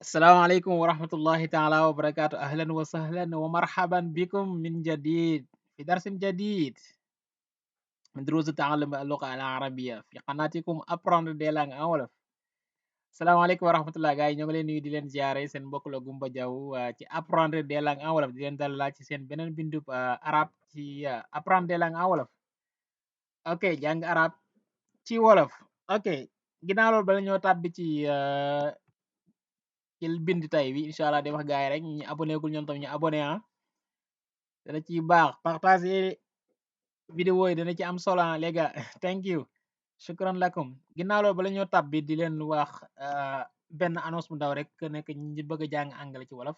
السلام عليكم ورحمة الله تعالى وبركاته. أهلا وسهلا ومرحبا بكم من جديد في درس جديد من دروس تعلم اللغة العربية في قناتكم Apprendre des langues en wolof. Salaamaaleykum wa rahmatullah gars yi ñoo ngi leen nuyu di leen ziare seen mbokk la Gumba Jaw ci Apprendre des langues en wolof di leen dalal ci seen beneen bindub arab ci Apprendre des langues en wolof. Ok, jàng arab ci wolof. Ok, ginnaaw loolu bala ñoo tàbbi ci bind tay bi incha allah di wax gars yi rek ñi abonné gul ñoom tam ñu abonné dana ci baax partager vidéo yi dana ci am solo les gars. Thank you, shukran lakum. Ginnaaw loolu bala ñoo tàbbi di leen wax benn annonce bu ndaw rek nekk ñi bëgg a jàng anglais ci wolof.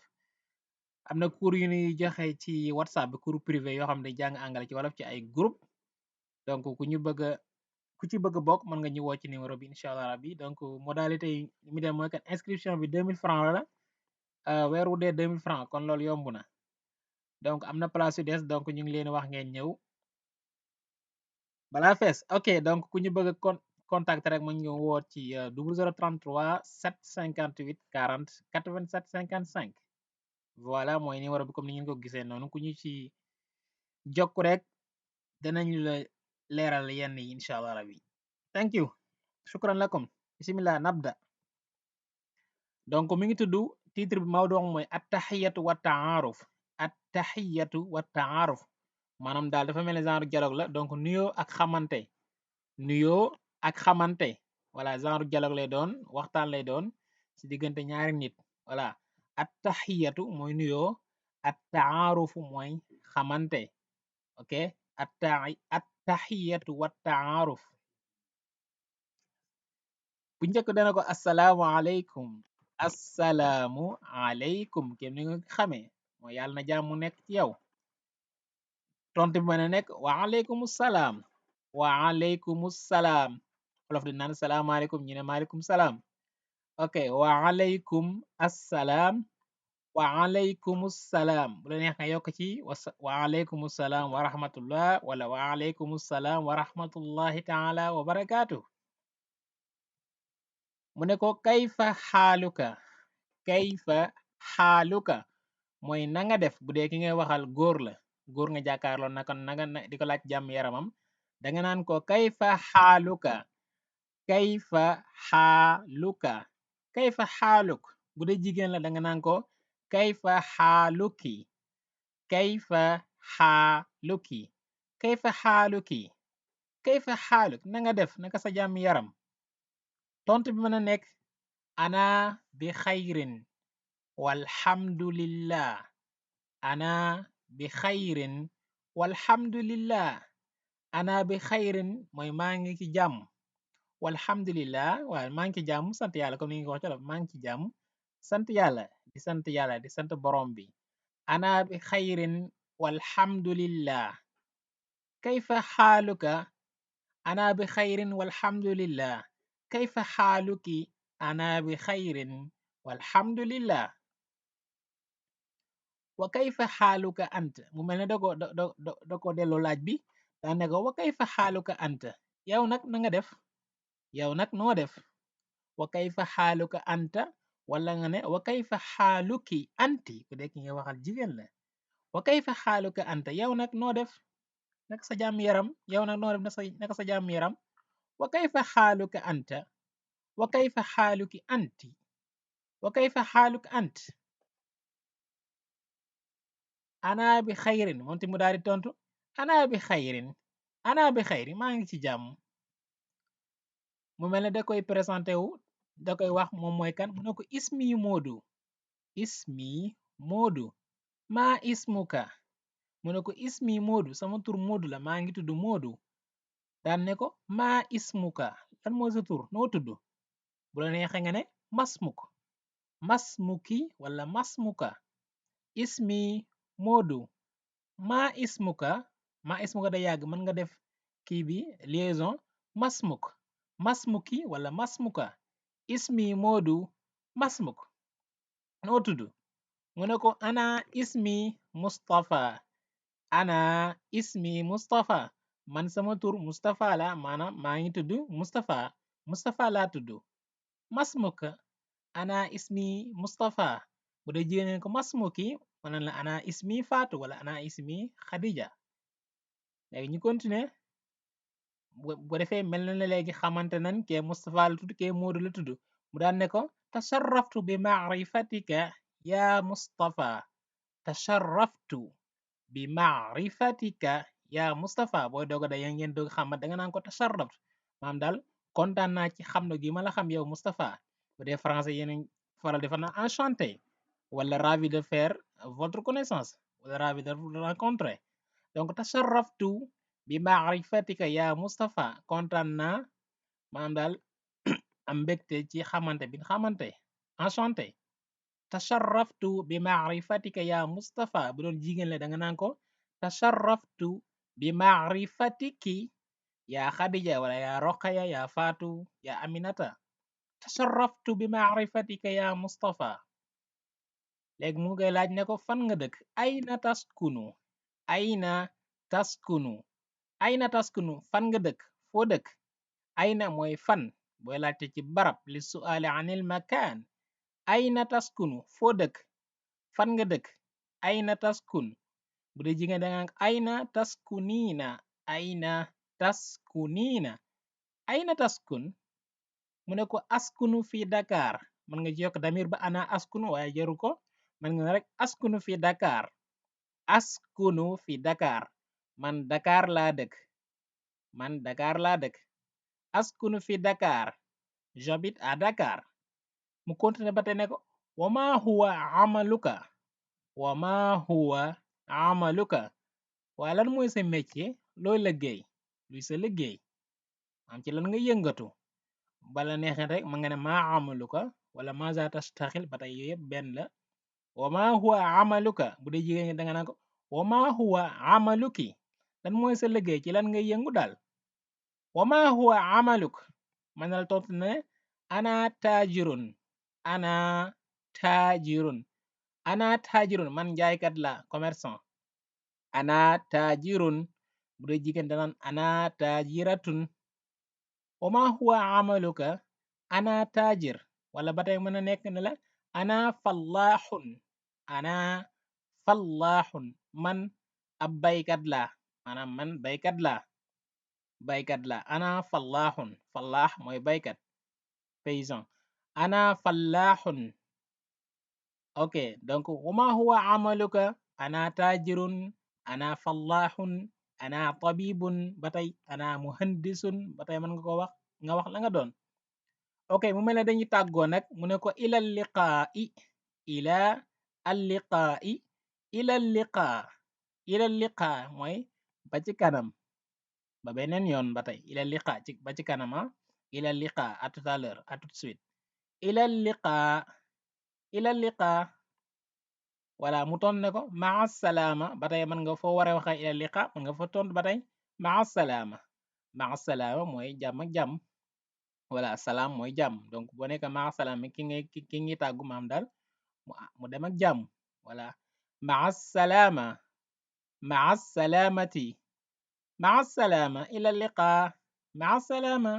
Am na cours yu ñuy joxe ci whatsapp bi, cours privé yoo xam ne jàng anglais ci wolof ci ay groupe. Donc ku ci bëgg bokk mën nga ñu woo ci numéro bi incha allah rabbi. Donc modalité yi mi dem mooy kat inscription bi 2000 francs la weer wu dee 2000 francs, kon loolu yomb na. Donc am na place yu des, donc ñu ngi leen wax ngeen ñëw balaa fees. Ok, donc ku ñu bëgg a contact rek mu ñu woo ci 0033 758 40 87 55. Voilà mooy numéro bi comme ni ngeen ko gisee noonu. Ku ñu ci jokk rek danañu la leeral yenn yi incha allah rabbi. Thank you, shukran lakum. Bismillah nabda. Donc mi ngi tudd titre bi mawdu mooy attahiyatu wa taaruf. Attahiyatu wa taaruf maanaam daal dafa mel ni genre dialogue la, donc nuyoo ak xamante. Nuyoo ak xamante, voilà, genre dialogue lay doon, waxtaan lay doon ci diggante ñaari nit. Voilà, attahiyatu mooy nuyoo, at taarufu mooy xamante. Ok, attahiyatu wa taaruf. Bu njëkk dana ko assalaamu aleykum. Assalaamu aleykum kenn ni nga xamee mooy yàlla na jàmm nekk ci yow. Tontu bi mën a nekk wa aleykum salaam. Wa aleykum salaam. Wolof di naan salaamaaleykum ñu ne maaleykum salaam. Ok, wa aleykum assalaam. Wa aleykum salaam. Bu la neex nga yokk ci wa aleykum salaam wa rahmatullah wala wa aleykum salaam wa rahmatullahi taala wa barakaatu. mu ne ko kayfa xaaluka. Kayfa xaaluka mooy na nga def bu dee ki ngay waxal góor la, góor nga jàkkaarloo naka di ko laaj jàmm yaramam, danga naan ko kayfa xaaluka. Kayfa xaaluka. Kayfa xaaluk bu dee jigéen la danga naan ko kayfa xaaluki. Kayfa xaaluki. Kayfa xaaluki. Kayfa xaaluk na nga def naka sa jàmm yaram. Tontu bi mën a nekk ana bi xayrin walhamdulillah. Ana bi xayrin walhamdulillah. Ana bi xayrin mooy maa ngi ci jàmm. Walhamdulillah waaye maa ngi ci jàmm sant yàlla, comme ni nga ko wax ci la maa ngi ci jàmm sant yàlla, di sant borom bi. Ana bi xayrin walhamdulillah. Kayfa xaaluka. Ana bi xayrin walhamdulillah. Kayfa xaaluki. Ana bi xayrin walhamdulillah. Wa kayfa xaaluka anta. Mu mel ne da ko delloo laaj bi daan ne ko wa kayfa xaaluka anta. Yow nag na nga def. Yow nag noo def. Wa kayfa xaaluka anta wala nga ne wa kayfa xaaluki anti ku dee ki nga waxal jigéen la. Wa kayfa xaaluka anta yow nag noo def naka sa jàmm yaram. Yow nag noo def naka sa jàmm yaram. Wa kayfa xaaluka anta. Wa kayfa xaaluki anti. Wa kayfa xaaluka ant. Ana bi xayrin moom mu daal di tontu ana bi xayrin. Ana bi xayri maa ngi ci jàmm. Mu mel ne da koy présenté wu, da koy wax moom mooy kan. Mu ne ko ismi Moodu. Ismi Moodu. maa ismuka. Mu ne ko ismi Moodu sama tur Moodu la maa ngi tudd Moodu. daan ne ko maa ismuka lan mooy sa tur noo tudd. Bu la neexee nga ne masmuk. Masmuki wala masmuka. Ismi Moodu. maa ismuka. Maa ismuka da yàgg mën nga def kii bi liaison masmuk. Masmuki wala masmuka. Ismi Moodu. Masmuk noo tudd. mu ne ko ana ismi Mustafa. Ana ismi Mustafa man sama tur Mustafa la maanaam maa ngi tudd Mustafa. Mustafa laa tudd. Masmuka. ana ismi Mustafa. bu dee jigéen ne ko masmuki mën na la ana ismi Fatou wala ana ismi Khadija. léegi ñu continuer bu defee mel na ne léegi xamante nan kee Mustafa la tudd kee Moodu la tudd mu daan ne ko tasharraftu bi maarifatika ya Mustafa. tasharraftu bi maarifatika ya Mustafa booy dooga da ya ngeen doog xamat da nga naan ko tasharraftu maam daal kontaan naa ci xam na gi ma la xam yow Mustafa. bu dee français yéen faral di fa na enchanté wala ravi de faire votre connaissance wala ravi de vous rencontrer. donc tasharraftu bi maarifatika ya Mustafa kontaan naa maam daal am mbégte ci xamante bi xamante enchanté. tasharraftu bi maarifatika ya Mustafa bu doon jigéen la da nga naan ko tasharraftu bi maarifatiki ya Khadija wala ya Roqaya ya Fatou ya Aminata. tasharraftu bi maarifatika ya Mustafa. léegi mu ngay laaj ne ko fan nga dëkk ayna taskunu ayna taskunu ayna taskunu fan nga dëkk foo dëkk. ayna mooy fan booy laajte ci barab li su'aali anil makaan. ayna taskunu foo dëkk fan nga dëkk. ayna taskun bu dee jigéen da nga ayna taskuniina ayna taskuniina. ayna taskun mu ne ko askunu fi Dakar mën nga ci yokk damir ba ana askunu waaye jaru ko mën nga rek askunu fi Dakar. askunu fi Dakar man Dakar laa dëkk man Dakar laa dëkk. askunu fi Dakar j'habite à Dakar. mu continuer ba tey ne ko wama huwa amaluka wama huwa amaluka waaye lan mooy sa métier looy liggéey luy sa liggéey am ci lan nga yëngatu. bala neexee rek ma nga ne maa amaluka wala maza tastaxil ba tey yooyu yëpp benn la. wama huwa amaluka bu dee jigéen ñi da nga naan ko wama huwa amaluki lan mooy sa liggéey ci lan ngay yëngu daal. wama huwa amaluk man la tontu ne ana taajirun ana taajirun ana taajirun man jaaykat la commerçant. ana taajirun bu dee jigéen danaan ana taajiratun. wama huwa amaluka ana taajir wala ba tey mën a nekk ne la ana fallaaxun ana fallaaxun man ab baykat la maanaam man baykat la baykat la ana fallaaxun fallaax mooy baykat paysan. ana fallaaxun. ok donc wama huwa amaluka ana taajirun ana fallaaxun ana tabibun ba tey ana muhandisun ba tey mën nga ko wax la nga doon. ok mu mel ne dañuy tàggoo nag mu ne ko ila liqaa'i ila alliqaa'i ila liqaa ila liqaa mooy ba ci kanam ba beneen yoon ba tey ila liqaa ci ba ci kanama ila liqaa à tout à l'heure à tout de suite. ila liqaa ila liqaa wala mu ton ne ko maa salaama ba tey mën nga foo waree waxee ila liqa mën nga fa tont ba tey maa salaama mooy jàmm ak jàmm wala salaam mooy jàmm donc boo nekk maa salaama ki ngi tàggu maam daal mu dem ak jàmm wala maa salaama maa salaamati maa salaama ila liqa maa salaama.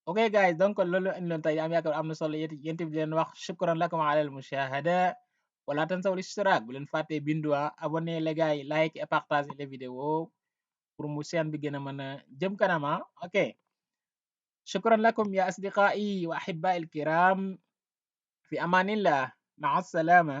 ok guys donc loolu indi loon tey am yaakaar am na solo yéen tamit di leen wax shukran lakum ala al mushahada wala tansaw l'ishtirak bu leen fàtte bindu abonné les gars yi like et partager les vidéos pour mu chaîne bi gën a mën a jëm kanama. ok shukran lakum ya asdiqai wa ahibbai al kiram fi amanillah maa salama.